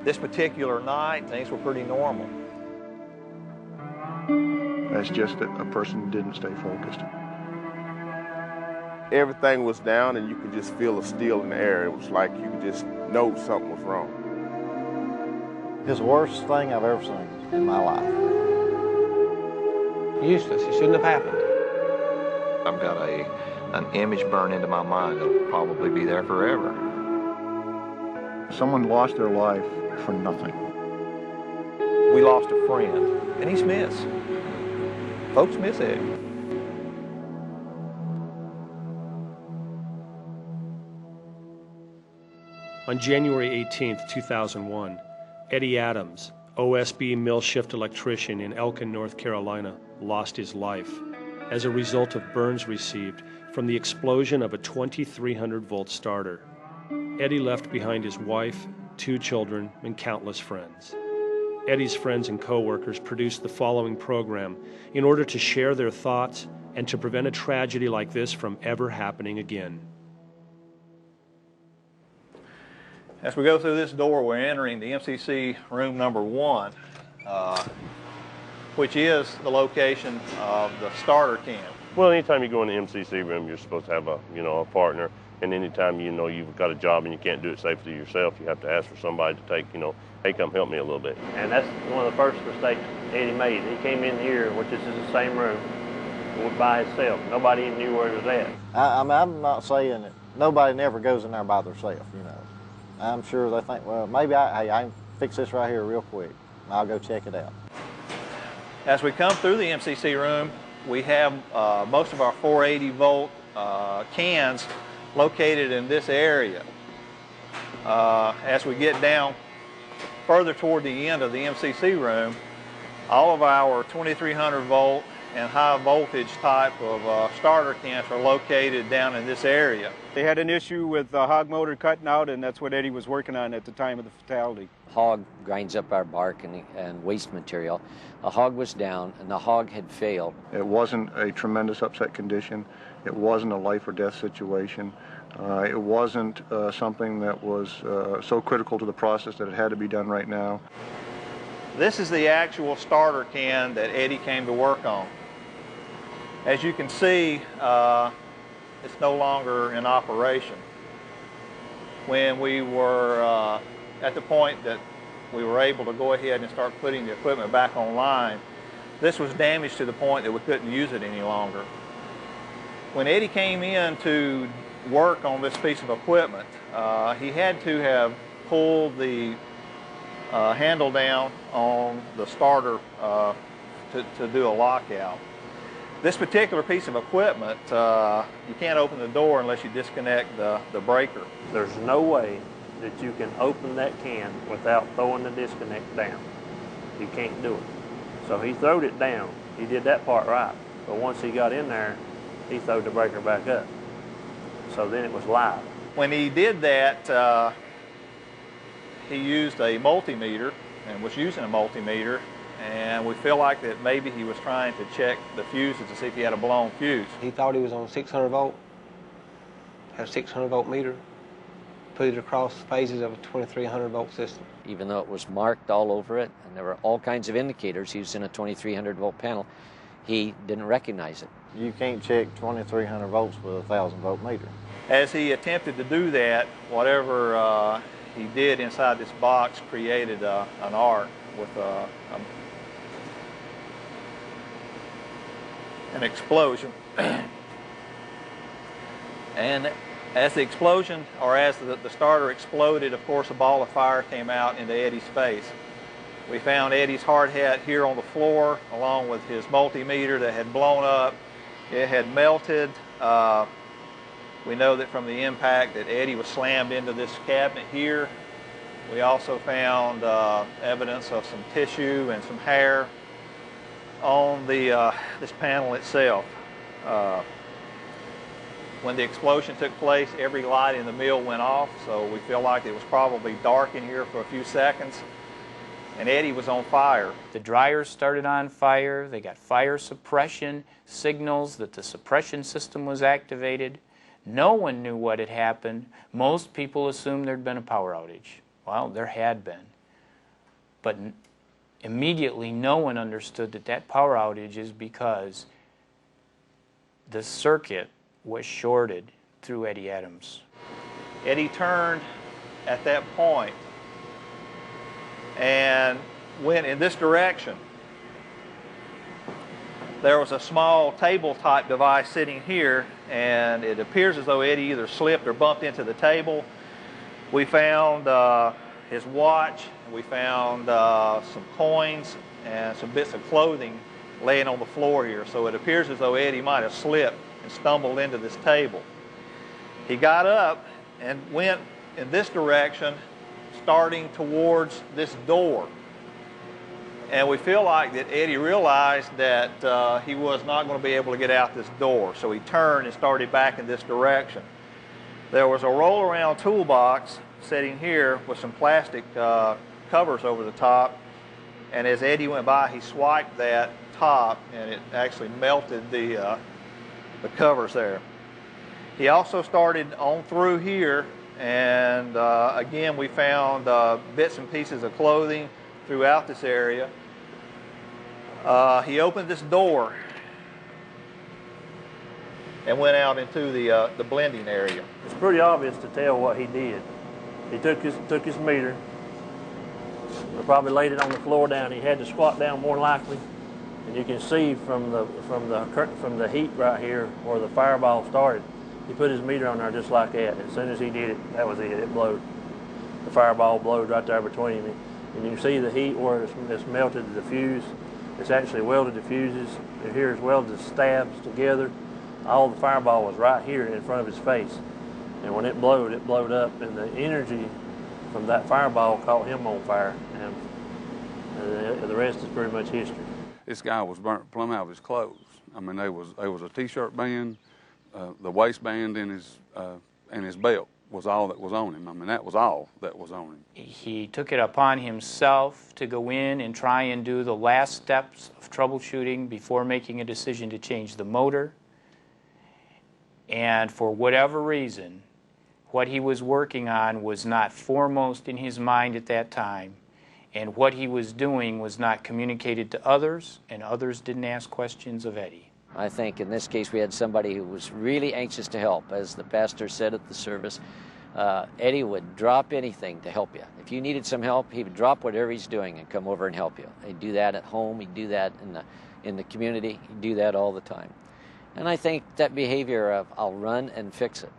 This particular night, things were pretty normal. That's just that a person didn't stay focused. Everything was down and you could just feel a steel in the air. It was like you could just know something was wrong. It's the worst thing I've ever seen in my life. Useless. It shouldn't have happened. I've got an image burned into my mind that'll probably be there forever. Someone lost their life for nothing. We lost a friend, and he's missed. Folks miss Eddie. On January 18th, 2001, Eddie Adams, OSB mill shift electrician in Elkin, North Carolina, lost his life as a result of burns received from the explosion of a 2300-volt starter. Eddie left behind his wife, 2 children, and countless friends. Eddie's friends and co-workers produced the following program in order to share their thoughts and to prevent a tragedy like this from ever happening again. As we go through this door, we're entering the MCC room number 1, which is the location of the starter can. Well, anytime you go in the MCC room, you're supposed to have a partner. And anytime you've got a job and you can't do it safely yourself, you have to ask for somebody to take, hey, come help me a little bit. And that's one of the first mistakes Eddie made. He came in here, which is the same room, by himself. Nobody even knew where he was at. I'm not saying that nobody never goes in there by themselves, I'm sure they think, well, maybe I can fix this right here real quick. I'll go check it out. As we come through the MCC room, we have most of our 480-volt cans located in this area. As we get down further toward the end of the MCC room, all of our 2300-volt and high voltage type of starter cans are located down in this area. They had an issue with the hog motor cutting out, and that's what Eddie was working on at the time of the fatality. Hog grinds up our bark and waste material. The hog was down, and the hog had failed. It wasn't a tremendous upset condition. It wasn't a life or death situation. It wasn't something that was so critical to the process that it had to be done right now. This is the actual starter can that Eddie came to work on. As you can see, it's no longer in operation. When we were at the point that we were able to go ahead and start putting the equipment back online, this was damaged to the point that we couldn't use it any longer. When Eddie came in to work on this piece of equipment, he had to have pulled the handle down on the starter to do a lockout. This particular piece of equipment, you can't open the door unless you disconnect the breaker. There's no way that you can open that can without throwing the disconnect down. You can't do it. So he throwed it down. He did that part right. But once he got in there, he throwed the breaker back up. So then it was live. When he did that, he used a multimeter and was using a multimeter, and we feel like that maybe he was trying to check the fuses to see if he had a blown fuse. He thought he was on 600 volt, had a 600 volt meter, put it across phases of a 2300 volt system. Even though it was marked all over it, and there were all kinds of indicators used in a 2300 volt panel, he didn't recognize it. You can't check 2300 volts with a 1000 volt meter. As he attempted to do that, whatever he did inside this box created an arc with an explosion. And as the explosion, or as the starter exploded, of course a ball of fire came out into Eddie's face. We found Eddie's hard hat here on the floor, along with his multimeter that had blown up. It had melted. We know that from the impact that Eddie was slammed into this cabinet here. We also found evidence of some tissue and some hair on this panel itself. When the explosion took place, every light in the mill went off, so we feel like it was probably dark in here for a few seconds, and Eddie was on fire. The dryers started on fire. They got fire suppression signals that the suppression system was activated. No one knew what had happened. Most people assumed there'd been a power outage. Well, there had been. But immediately no one understood that that power outage is because the circuit was shorted through Eddie Adams. Eddie turned at that point and went in this direction. There was a small table type device sitting here, and it appears as though Eddie either slipped or bumped into the table. We found his watch, we found some coins and some bits of clothing laying on the floor here. So it appears as though Eddie might have slipped and stumbled into this table. He got up and went in this direction, starting towards this door. And we feel like that Eddie realized that he was not going to be able to get out this door. So he turned and started back in this direction. There was a roll-around toolbox sitting here with some plastic covers over the top. And as Eddie went by, he swiped that top, and it actually melted the covers there. He also started on through here, and again, we found bits and pieces of clothing throughout this area. He opened this door and went out into the blending area. It's pretty obvious to tell what he did. He took his meter, probably laid it on the floor down. He had to squat down more likely, and you can see from the heat right here where the fireball started. He put his meter on there just like that. As soon as he did it, that was it. It blowed. The fireball blowed right there between them. And you can see the heat where it's melted the fuse. It's actually welded the fuses. Here is welded the stabs together. All the fireball was right here in front of his face. And when it blowed up, and the energy from that fireball caught him on fire. And the rest is pretty much history. This guy was burnt plumb out of his clothes. I mean, there was a T-shirt band, the waistband in his belt was all that was on him. I mean, that was all that was on him. He took it upon himself to go in and try and do the last steps of troubleshooting before making a decision to change the motor. And for whatever reason, what he was working on was not foremost in his mind at that time. And what he was doing was not communicated to others, and others didn't ask questions of Eddie. I think in this case we had somebody who was really anxious to help. As the pastor said at the service, Eddie would drop anything to help you. If you needed some help, he would drop whatever he's doing and come over and help you. He'd do that at home, he'd do that in the community, he'd do that all the time. And I think that behavior of I'll run and fix it,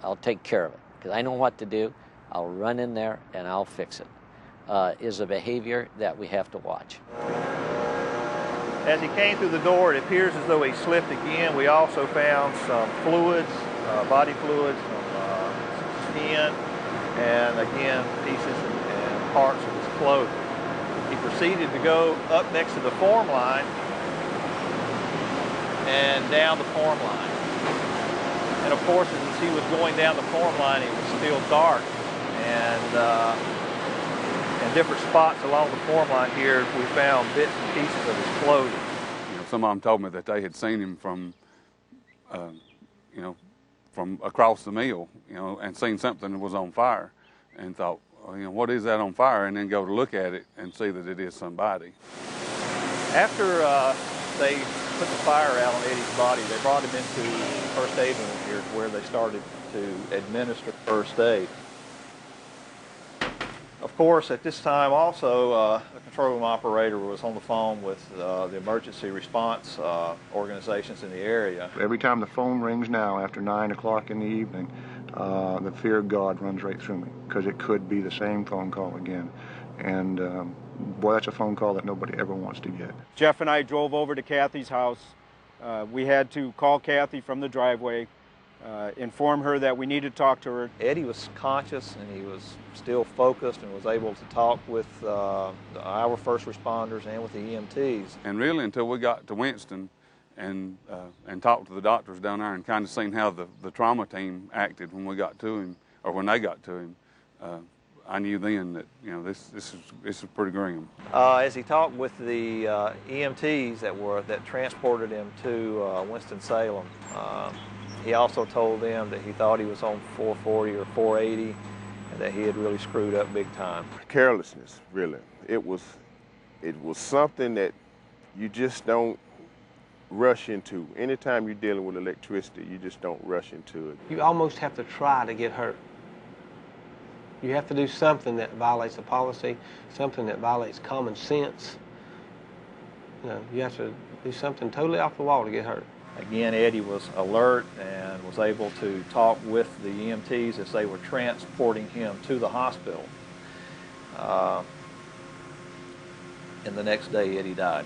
I'll take care of it, because I know what to do, I'll run in there and I'll fix it, is a behavior that we have to watch. As he came through the door, it appears as though he slipped again. We also found some fluids, body fluids, some skin, and again, pieces and parts of his clothing. He proceeded to go up next to the form line and down the form line. And of course, as he was going down the form line, it was still dark. And in different spots along the form line here, we found bits and pieces of his clothing. You know, some of them told me that they had seen him from across the mill, and seen something that was on fire, and thought, well, what is that on fire? And then go to look at it and see that it is somebody. After they put the fire out on Eddie's body, they brought him into the first aid room here, where they started to administer first aid. Of course, at this time also, a control room operator was on the phone with the emergency response organizations in the area. Every time the phone rings now after 9 o'clock in the evening, the fear of God runs right through me, because it could be the same phone call again. And boy, that's a phone call that nobody ever wants to get. Jeff and I drove over to Kathy's house. We had to call Kathy from the driveway, inform her that we needed to talk to her. Eddie was conscious, and he was still focused and was able to talk with our first responders and with the EMTs. And really, until we got to Winston and talked to the doctors down there and kind of seen how the trauma team acted when we got to him, or when they got to him, I knew then that this is pretty grim. As he talked with the EMTs that transported him to Winston-Salem, he also told them that he thought he was on 440 or 480, and that he had really screwed up big time. Carelessness, really. it was something that you just don't rush into. Anytime you're dealing with electricity, you just don't rush into it. You almost have to try to get hurt. You have to do something that violates the policy, something that violates common sense. You know, you have to do something totally off the wall to get hurt. Again, Eddie was alert and was able to talk with the EMTs as they were transporting him to the hospital. And the next day, Eddie died.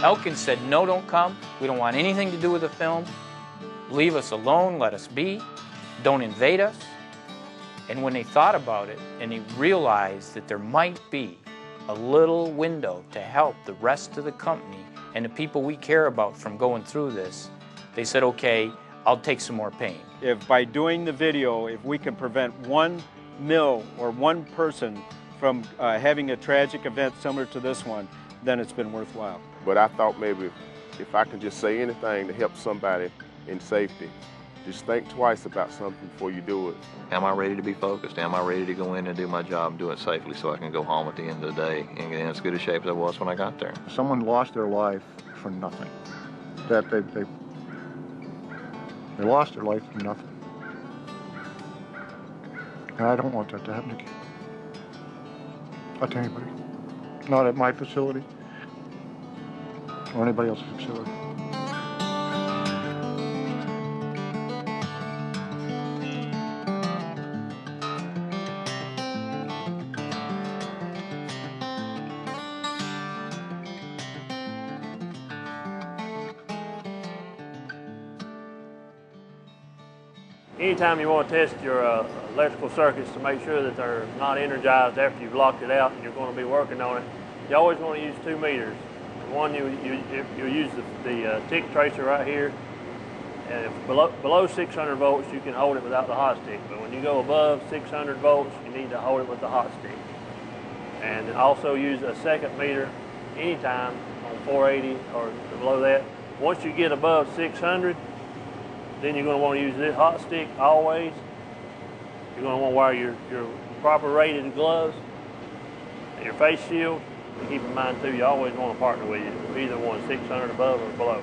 Elkins said, no, don't come. We don't want anything to do with the film. Leave us alone, let us be. Don't invade us. And when they thought about it and they realized that there might be a little window to help the rest of the company and the people we care about from going through this, they said, okay, I'll take some more pain. If by doing the video, if we can prevent one mill or one person from having a tragic event similar to this one, then it's been worthwhile. But I thought maybe if I could just say anything to help somebody in safety, just think twice about something before you do it. Am I ready to be focused? Am I ready to go in and do my job and do it safely so I can go home at the end of the day and get in as good a shape as I was when I got there? Someone lost their life for nothing. That they lost their life for nothing. And I don't want that to happen again. Not to anybody. Not at my facility or anybody else's facility. Anytime you want to test your electrical circuits to make sure that they're not energized after you've locked it out and you're going to be working on it, you always want to use 2 meters. One, you use the tick tracer right here, and if below 600 volts, you can hold it without the hot stick. But when you go above 600 volts, you need to hold it with the hot stick. And also use a 2nd meter anytime on 480 or below that. Once you get above 600, then you're going to want to use this hot stick always. You're going to want to wear your proper rated gloves and your face shield. And keep in mind too, you always want to partner with you, either one 600 above or below.